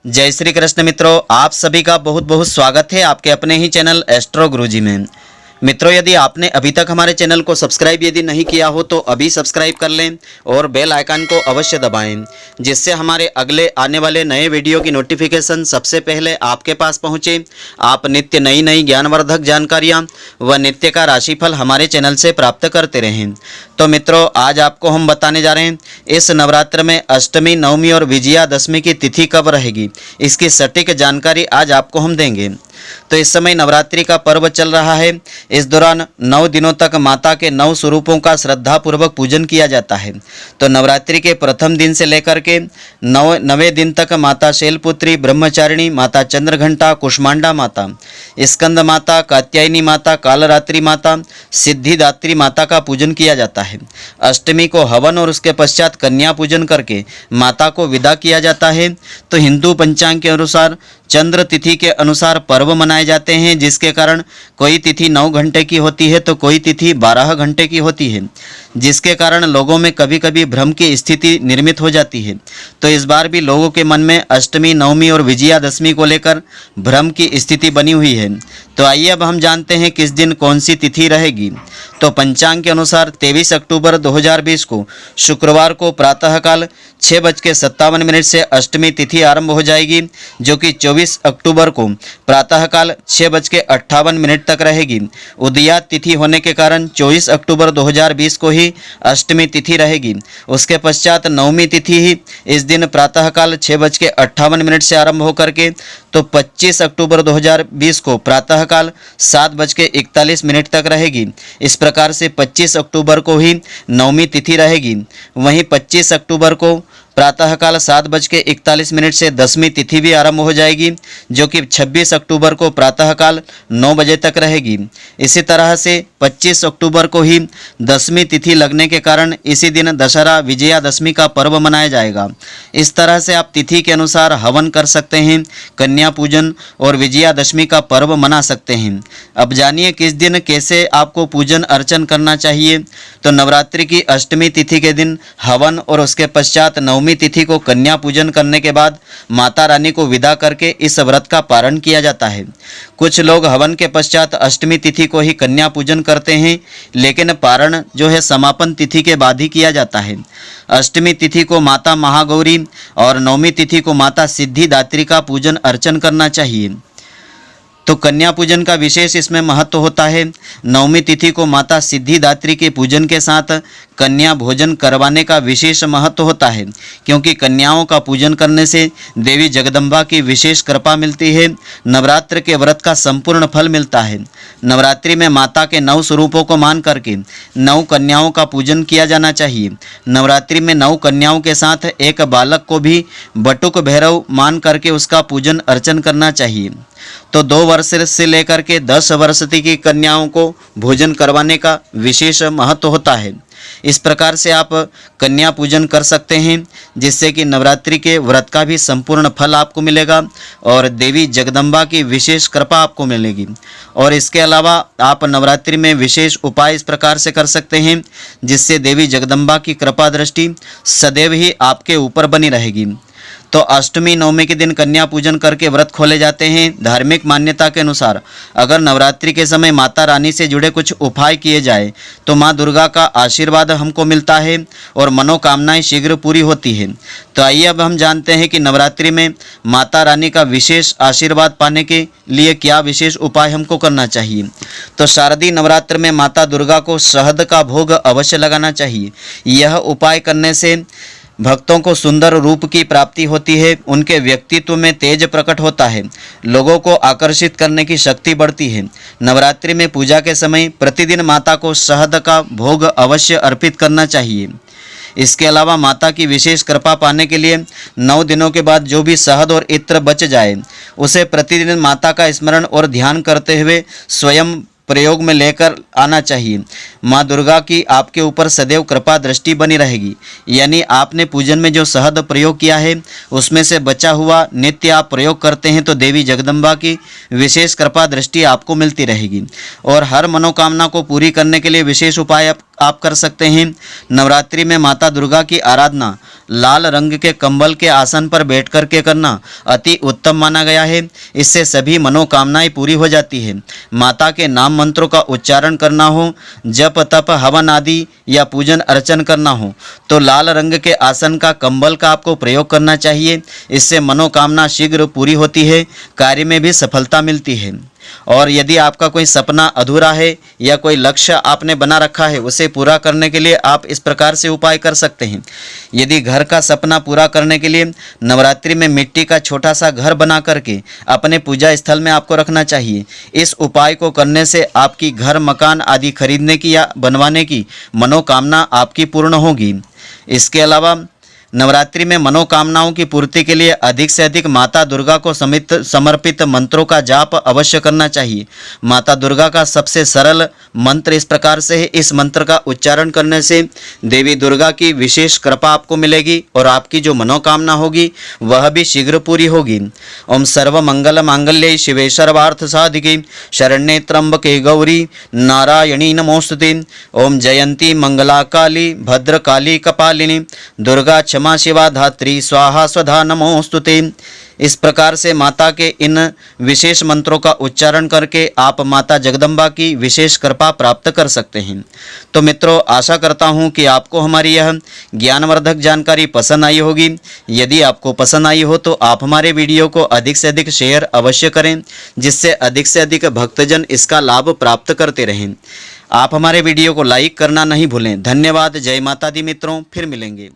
जय श्री कृष्ण मित्रों, आप सभी का बहुत बहुत स्वागत है आपके अपने ही चैनल एस्ट्रो गुरुजी में। मित्रों, यदि आपने अभी तक हमारे चैनल को सब्सक्राइब यदि नहीं किया हो तो अभी सब्सक्राइब कर लें और बेल आइकन को अवश्य दबाएं, जिससे हमारे अगले आने वाले नए वीडियो की नोटिफिकेशन सबसे पहले आपके पास पहुंचे। आप नित्य नई नई ज्ञानवर्धक जानकारियां व नित्य का राशिफल हमारे चैनल से प्राप्त करते रहें। तो मित्रों, आज आपको हम बताने जा रहे हैं इस नवरात्र में अष्टमी, नवमी और विजयादशमी की तिथि कब रहेगी, इसकी सटीक जानकारी आज आपको हम देंगे। तो इस समय नवरात्रि का पर्व चल रहा है। इस दौरान 9 दिनों तक माता के 9 स्वरूपों का श्रद्धापूर्वक पूजन किया जाता है। तो नवरात्रि के प्रथम दिन से लेकर के 9वें दिन तक माता शैलपुत्री, ब्रह्मचारिणी माता, चंद्रघंटा, कुष्मांडा माता, स्कंद माता, कात्यायनी माता, कालरात्रि माता, सिद्धिदात्री माता का पूजन किया जाता है। अष्टमी को हवन और उसके पश्चात कन्या पूजन करके माता को विदा किया जाता है। तो हिंदू पंचांग के अनुसार चंद्र तिथि के अनुसार पर्व मनाए जाते हैं, जिसके कारण कोई तिथि 9 घंटे की होती है तो कोई तिथि 12 घंटे की होती है, जिसके कारण लोगों में कभी कभी भ्रम की स्थिति निर्मित हो जाती है। तो इस बार भी लोगों के मन में अष्टमी, नवमी और विजयादशमी को लेकर भ्रम की स्थिति बनी हुई है। तो आइए अब हम जानते हैं किस दिन कौन सी तिथि रहेगी। तो पंचांग के अनुसार 23 अक्टूबर 2020 को शुक्रवार को प्रातःकाल 6:57 से अष्टमी तिथि आरंभ हो जाएगी, जो कि 24 अक्टूबर को प्रातःकाल 6:58 तक रहेगी। उदयात तिथि होने के कारण 24 अक्टूबर 2020 को ही अष्टमी तिथि रहेगी। उसके पश्चात नवमी तिथि ही इस दिन प्रातःकाल 6:58 से आरंभ होकर के तो 25 अक्टूबर 2020 को प्रातःकाल 7:41 तक रहेगी। इस प्रकार से 25 अक्टूबर को ही नवमी तिथि रहेगी। वहीं 25 अक्टूबर को प्रातःकाल 7:41 से 10वीं तिथि भी आरंभ हो जाएगी, जो कि 26 अक्टूबर को प्रातःकाल 9 बजे तक रहेगी। इसी तरह से 25 अक्टूबर को ही 10वीं तिथि लगने के कारण इसी दिन दशहरा, विजयादशमी का पर्व मनाया जाएगा। इस तरह से आप तिथि के अनुसार हवन कर सकते हैं, कन्या पूजन और विजयादशमी का पर्व मना सकते हैं। अब जानिए किस दिन कैसे आपको पूजन अर्चन करना चाहिए। तो नवरात्रि की अष्टमी तिथि के दिन हवन और उसके पश्चात नवमी तिथि को कन्या पूजन करने के बाद माता रानी को विदा करके इस व्रत का पारण किया जाता है। कुछ लोग हवन के पश्चात अष्टमी तिथि को ही कन्या पूजन करते हैं, लेकिन पारण जो है समापन तिथि के बाद ही किया जाता है। अष्टमी तिथि को माता महागौरी और नवमी तिथि को माता सिद्धिदात्री का पूजन अर्चन करना चाहिए। तो कन्या पूजन का विशेष इसमें महत्व होता है। नवमी तिथि को माता सिद्धिदात्री के पूजन के साथ कन्या भोजन करवाने का विशेष महत्व होता है, क्योंकि कन्याओं का पूजन करने से देवी जगदम्बा की विशेष कृपा मिलती है। नवरात्र के व्रत का संपूर्ण फल मिलता है। नवरात्रि में माता के 9 स्वरूपों को मान करके 9 कन्याओं का पूजन किया जाना चाहिए। नवरात्रि में 9 कन्याओं के साथ एक बालक को भी बटुक भैरव मान करके उसका पूजन अर्चन करना चाहिए। तो 2 वर्ष से लेकर के 10 वर्ष तक की कन्याओं को भोजन करवाने का विशेष महत्व होता है। इस प्रकार से आप कन्या पूजन कर सकते हैं, जिससे कि नवरात्रि के व्रत का भी संपूर्ण फल आपको मिलेगा और देवी जगदम्बा की विशेष कृपा आपको मिलेगी। और इसके अलावा आप नवरात्रि में विशेष उपाय इस प्रकार से कर सकते हैं, जिससे देवी जगदम्बा की कृपा दृष्टि सदैव ही आपके ऊपर बनी रहेगी। तो अष्टमी, नवमी के दिन कन्या पूजन करके व्रत खोले जाते हैं। धार्मिक मान्यता के अनुसार अगर नवरात्रि के समय माता रानी से जुड़े कुछ उपाय किए जाए तो माँ दुर्गा का आशीर्वाद हमको मिलता है और मनोकामनाएं शीघ्र पूरी होती हैं। तो आइए अब हम जानते हैं कि नवरात्रि में माता रानी का विशेष आशीर्वाद पाने के लिए क्या विशेष उपाय हमको करना चाहिए। तो शारदीय नवरात्र में माता दुर्गा को शहद का भोग अवश्य लगाना चाहिए। यह उपाय करने से भक्तों को सुंदर रूप की प्राप्ति होती है, उनके व्यक्तित्व में तेज प्रकट होता है, लोगों को आकर्षित करने की शक्ति बढ़ती है। नवरात्रि में पूजा के समय प्रतिदिन माता को शहद का भोग अवश्य अर्पित करना चाहिए। इसके अलावा माता की विशेष कृपा पाने के लिए 9 दिनों के बाद जो भी शहद और इत्र बच जाए उसे प्रतिदिन माता का स्मरण और ध्यान करते हुए स्वयं प्रयोग में लेकर आना चाहिए। माँ दुर्गा की आपके ऊपर सदैव कृपा दृष्टि बनी रहेगी। यानी आपने पूजन में जो शहद प्रयोग किया है उसमें से बचा हुआ नित्य आप प्रयोग करते हैं तो देवी जगदम्बा की विशेष कृपा दृष्टि आपको मिलती रहेगी। और हर मनोकामना को पूरी करने के लिए विशेष उपाय आप कर सकते हैं। नवरात्रि में माता दुर्गा की आराधना लाल रंग के कंबल के आसन पर बैठ कर के करना अति उत्तम माना गया है। इससे सभी मनोकामनाएं पूरी हो जाती है। माता के नाम मंत्रों का उच्चारण करना हो, जप तप हवन आदि या पूजन अर्चन करना हो तो लाल रंग के आसन का कंबल का आपको प्रयोग करना चाहिए। इससे मनोकामना शीघ्र पूरी होती है, कार्य में भी सफलता मिलती है। और यदि आपका कोई सपना अधूरा है या कोई लक्ष्य आपने बना रखा है, उसे पूरा करने के लिए आप इस प्रकार से उपाय कर सकते हैं। यदि घर का सपना पूरा करने के लिए नवरात्रि में मिट्टी का छोटा सा घर बना करके अपने पूजा स्थल में आपको रखना चाहिए। इस उपाय को करने से आपकी घर मकान आदि खरीदने की या बनवाने की मनोकामना आपकी पूर्ण होगी। इसके अलावा नवरात्रि में मनोकामनाओं की पूर्ति के लिए अधिक से अधिक माता दुर्गा को समर्पित मंत्रों का जाप अवश्य करना चाहिए। माता दुर्गा का सबसे सरल मंत्र इस प्रकार से है। इस मंत्र का उच्चारण करने से देवी दुर्गा की विशेष कृपा आपको मिलेगी और आपकी जो मनोकामना होगी वह भी शीघ्र पूरी होगी। ओम सर्व मंगल मांगल्ये शिवे सर्वार्थ साधिके शरण्ये त्र्यंबके गौरी नारायणी नमोस्तुते। ओम जयंती मंगला काली भद्रकाली कपालिनी दुर्गा क्षमा शिवा धात्री स्वाहा स्वधा नमोस्तुते। इस प्रकार से माता के इन विशेष मंत्रों का उच्चारण करके आप माता जगदम्बा की विशेष कृपा प्राप्त कर सकते हैं। तो मित्रों, आशा करता हूं कि आपको हमारी यह ज्ञानवर्धक जानकारी पसंद आई होगी। यदि आपको पसंद आई हो तो आप हमारे वीडियो को अधिक से अधिक शेयर अवश्य करें, जिससे अधिक से अधिक भक्तजन इसका लाभ प्राप्त करते रहें। आप हमारे वीडियो को लाइक करना नहीं भूलें। धन्यवाद। जय माता दी मित्रों, फिर मिलेंगे।